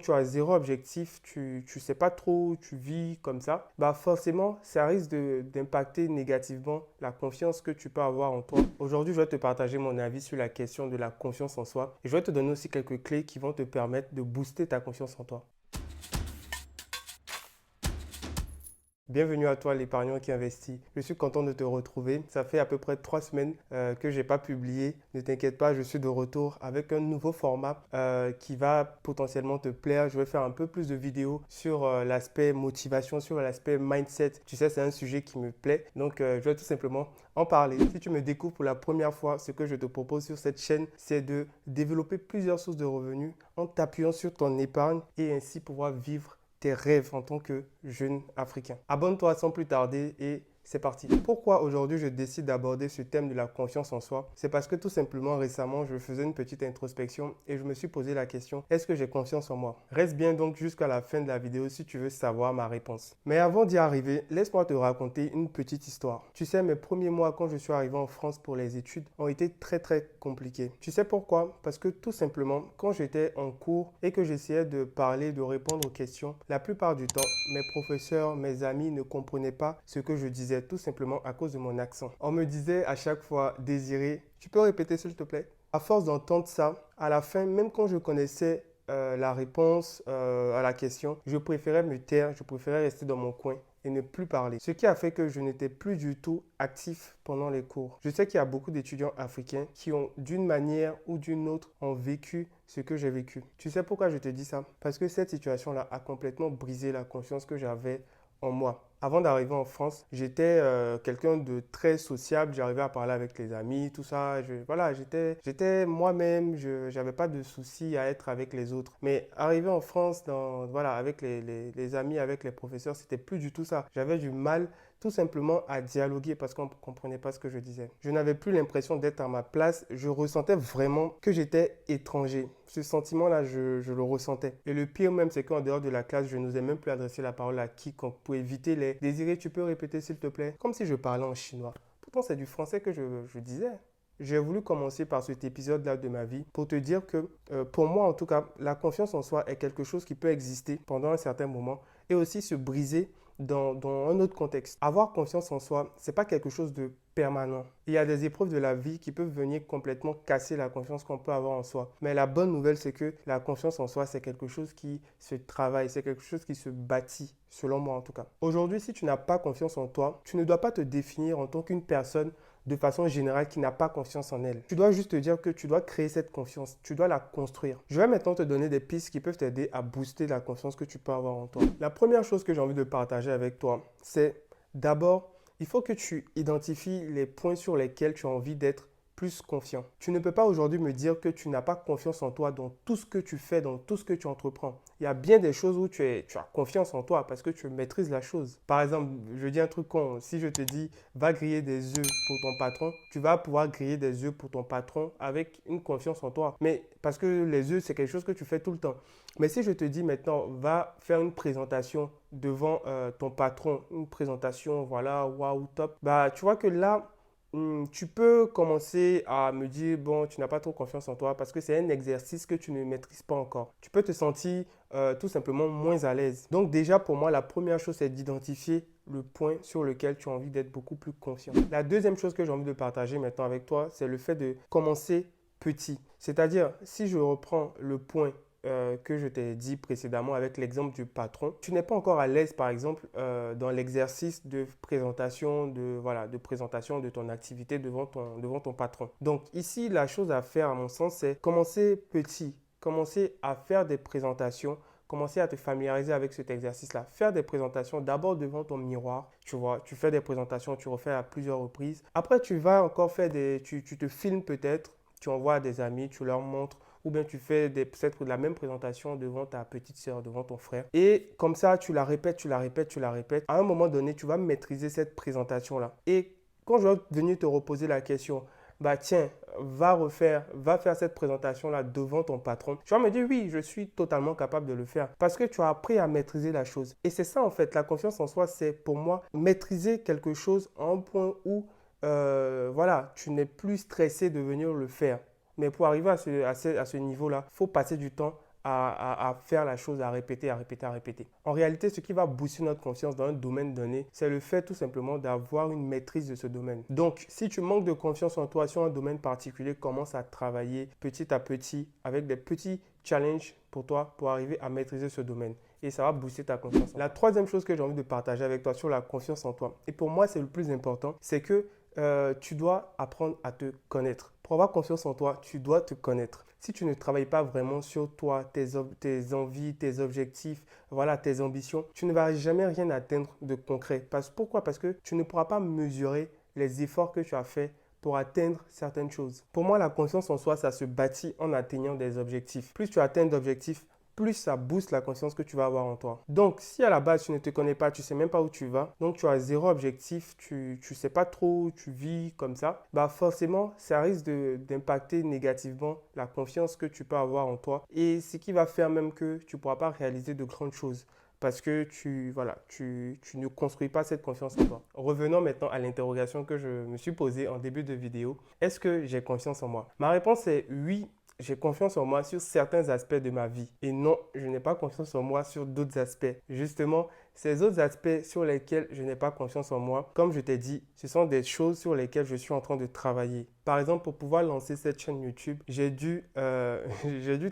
Tu as zéro objectif, tu sais pas trop, tu vis comme ça, bah forcément, ça risque d'impacter négativement la confiance que tu peux avoir en toi. Aujourd'hui, je vais te partager mon avis sur la question de la confiance en soi et je vais te donner aussi quelques clés qui vont te permettre de booster ta confiance en toi. Bienvenue à toi l'épargnant qui investit. Je suis content de te retrouver. Ça fait à peu près 3 semaines que je n'ai pas publié. Ne t'inquiète pas, je suis de retour avec un nouveau format qui va potentiellement te plaire. Je vais faire un peu plus de vidéos sur l'aspect motivation, sur l'aspect mindset. Tu sais, c'est un sujet qui me plaît. Donc, je vais tout simplement en parler. Si tu me découvres pour la première fois, ce que je te propose sur cette chaîne, c'est de développer plusieurs sources de revenus en t'appuyant sur ton épargne et ainsi pouvoir vivre tes rêves en tant que jeune africain. Abonne-toi sans plus tarder et c'est parti. Pourquoi aujourd'hui je décide d'aborder ce thème de la confiance en soi? C'est parce que tout simplement récemment je faisais une petite introspection et je me suis posé la question, est-ce que j'ai confiance en moi? Reste bien donc jusqu'à la fin de la vidéo si tu veux savoir ma réponse. Mais avant d'y arriver, laisse-moi te raconter une petite histoire. Tu sais, mes premiers mois quand je suis arrivé en France pour les études ont été très compliqués. Tu sais pourquoi? Parce que tout simplement, quand j'étais en cours et que j'essayais de parler, de répondre aux questions, la plupart du temps, mes professeurs, mes amis ne comprenaient pas ce que je disais tout simplement à cause de mon accent. On me disait à chaque fois, Désiré, tu peux répéter s'il te plaît? À force d'entendre ça, à la fin, même quand je connaissais la réponse à la question, je préférais me taire, je préférais rester dans mon coin et ne plus parler. Ce qui a fait que je n'étais plus du tout actif pendant les cours. Je sais qu'il y a beaucoup d'étudiants africains qui ont d'une manière ou d'une autre ont vécu ce que j'ai vécu. Tu sais pourquoi je te dis ça? Parce que cette situation-là a complètement brisé la confiance que j'avais en moi. Avant d'arriver en France, j'étais quelqu'un de très sociable. J'arrivais à parler avec les amis, tout ça. Voilà, j'étais moi-même. Je n'avais pas de soucis à être avec les autres. Mais arrivé en France, voilà, avec les amis, avec les professeurs, c'était plus du tout ça. J'avais du mal tout simplement à dialoguer parce qu'on ne comprenait pas ce que je disais. Je n'avais plus l'impression d'être à ma place. Je ressentais vraiment que j'étais étranger. Ce sentiment-là, je le ressentais. Et le pire même, c'est qu'en dehors de la classe, je n'osais même plus adresser la parole à quiconque pour éviter les Désiré, tu peux répéter s'il te plaît? Comme si je parlais en chinois. Pourtant, c'est du français que je disais. J'ai voulu commencer par cet épisode-là de ma vie pour te dire que, pour moi en tout cas, la confiance en soi est quelque chose qui peut exister pendant un certain moment et aussi se briser dans un autre contexte. Avoir confiance en soi, c'est pas quelque chose de permanent. Il y a des épreuves de la vie qui peuvent venir complètement casser la confiance qu'on peut avoir en soi. Mais la bonne nouvelle, c'est que la confiance en soi, c'est quelque chose qui se travaille, c'est quelque chose qui se bâtit, selon moi en tout cas. Aujourd'hui, si tu n'as pas confiance en toi, tu ne dois pas te définir en tant qu'une personne de façon générale qui n'a pas confiance en elle. Tu dois juste te dire que tu dois créer cette confiance, tu dois la construire. Je vais maintenant te donner des pistes qui peuvent t'aider à booster la confiance que tu peux avoir en toi. La première chose que j'ai envie de partager avec toi, c'est d'abord, il faut que tu identifies les points sur lesquels tu as envie d'être plus confiant. Tu ne peux pas aujourd'hui me dire que tu n'as pas confiance en toi dans tout ce que tu fais, dans tout ce que tu entreprends. Il y a bien des choses où tu as confiance en toi parce que tu maîtrises la chose. Par exemple, je dis un truc con, si je te dis va griller des œufs pour ton patron, tu vas pouvoir griller des œufs pour ton patron avec une confiance en toi. Mais parce que les œufs, c'est quelque chose que tu fais tout le temps. Mais si je te dis maintenant, va faire une présentation devant ton patron, une présentation, voilà, waouh, top, bah tu vois que là, tu peux commencer à me dire, bon, tu n'as pas trop confiance en toi parce que c'est un exercice que tu ne maîtrises pas encore. Tu peux te sentir tout simplement moins à l'aise. Donc déjà, pour moi, la première chose, c'est d'identifier le point sur lequel tu as envie d'être beaucoup plus confiant. La deuxième chose que j'ai envie de partager maintenant avec toi, c'est le fait de commencer petit. C'est-à-dire, si je reprends le point que je t'ai dit précédemment avec l'exemple du patron. Tu n'es pas encore à l'aise, par exemple, dans l'exercice de présentation de présentation de ton activité devant ton patron. Donc ici, la chose à faire, à mon sens, c'est commencer petit, commencer à faire des présentations, commencer à te familiariser avec cet exercice-là. Faire des présentations d'abord devant ton miroir, tu vois, tu fais des présentations, tu refais à plusieurs reprises. Après, tu vas encore faire tu te filmes peut-être, tu envoies à des amis, tu leur montres ou bien tu fais peut-être la même présentation devant ta petite sœur, devant ton frère. Et comme ça, tu la répètes, tu la répètes, tu la répètes. À un moment donné, tu vas maîtriser cette présentation-là. Et quand je vais venir te reposer la question, bah tiens, va faire cette présentation-là devant ton patron. Tu vas me dire, oui, je suis totalement capable de le faire parce que tu as appris à maîtriser la chose. Et c'est ça, en fait, la confiance en soi, c'est pour moi maîtriser quelque chose à un point où, voilà, tu n'es plus stressé de venir le faire. Mais pour arriver à ce niveau-là, il faut passer du temps à faire la chose, à répéter, à répéter, à répéter. En réalité, ce qui va booster notre confiance dans un domaine donné, c'est le fait tout simplement d'avoir une maîtrise de ce domaine. Donc, si tu manques de confiance en toi sur un domaine particulier, commence à travailler petit à petit avec des petits challenges pour toi pour arriver à maîtriser ce domaine. Et ça va booster ta confiance en toi. La troisième chose que j'ai envie de partager avec toi sur la confiance en toi, et pour moi c'est le plus important, c'est que tu dois apprendre à te connaître. Pour avoir confiance en toi, tu dois te connaître. Si tu ne travailles pas vraiment sur toi, tes envies, tes objectifs, voilà, tes ambitions, tu ne vas jamais rien atteindre de concret. Pourquoi? Parce que tu ne pourras pas mesurer les efforts que tu as faits pour atteindre certaines choses. Pour moi, la confiance en soi, ça se bâtit en atteignant des objectifs. Plus tu atteins d'objectifs, plus ça booste la confiance que tu vas avoir en toi. Donc, si à la base, tu ne te connais pas, tu ne sais même pas où tu vas, donc tu as zéro objectif, tu ne sais pas trop où tu vis comme ça, bah forcément, ça risque d'impacter négativement la confiance que tu peux avoir en toi et ce qui va faire même que tu ne pourras pas réaliser de grandes choses parce que tu ne construis pas cette confiance en toi. Revenons maintenant à l'interrogation que je me suis posée en début de vidéo. Est-ce que j'ai confiance en moi? Ma réponse est oui. J'ai confiance en moi sur certains aspects de ma vie. Et non, je n'ai pas confiance en moi sur d'autres aspects. Justement, ces autres aspects sur lesquels je n'ai pas confiance en moi, comme je t'ai dit, ce sont des choses sur lesquelles je suis en train de travailler. Par exemple, pour pouvoir lancer cette chaîne YouTube, j'ai dû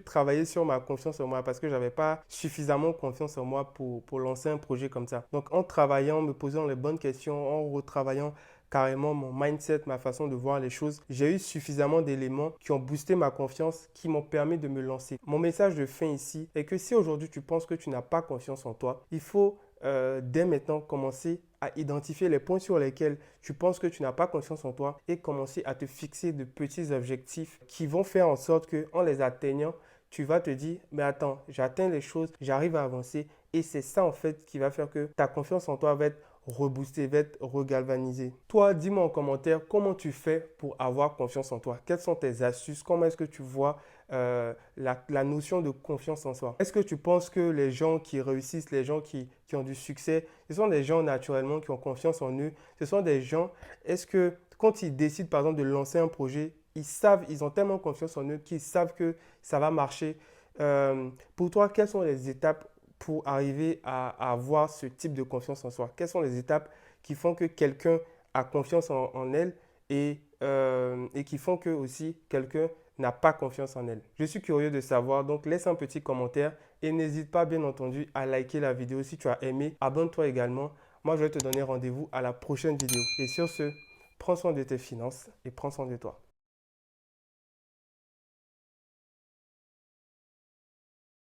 travailler sur ma confiance en moi parce que je n'avais pas suffisamment confiance en moi pour lancer un projet comme ça. Donc, en travaillant, me posant les bonnes questions, en retravaillant carrément mon mindset, ma façon de voir les choses, j'ai eu suffisamment d'éléments qui ont boosté ma confiance, qui m'ont permis de me lancer. Mon message de fin ici est que si aujourd'hui tu penses que tu n'as pas confiance en toi, il faut dès maintenant commencer à identifier les points sur lesquels tu penses que tu n'as pas confiance en toi et commencer à te fixer de petits objectifs qui vont faire en sorte qu'en les atteignant, tu vas te dire, mais attends, j'atteins les choses, j'arrive à avancer et c'est ça en fait qui va faire que ta confiance en toi va être reboosté, va être regalvanisé. Toi, dis-moi en commentaire comment tu fais pour avoir confiance en toi. Quelles sont tes astuces? Comment est-ce que tu vois la notion de confiance en soi? Est-ce que tu penses que les gens qui réussissent, les gens qui ont du succès, ce sont des gens naturellement qui ont confiance en eux? Ce sont des gens, est-ce que quand ils décident par exemple de lancer un projet, ils ont tellement confiance en eux qu'ils savent que ça va marcher? Pour toi, quelles sont les étapes pour arriver à avoir ce type de confiance en soi? Quelles sont les étapes qui font que quelqu'un a confiance en elle et qui font que aussi quelqu'un n'a pas confiance en elle? Je suis curieux de savoir, donc laisse un petit commentaire et n'hésite pas bien entendu à liker la vidéo si tu as aimé. Abonne-toi également. Moi, je vais te donner rendez-vous à la prochaine vidéo. Et sur ce, prends soin de tes finances et prends soin de toi.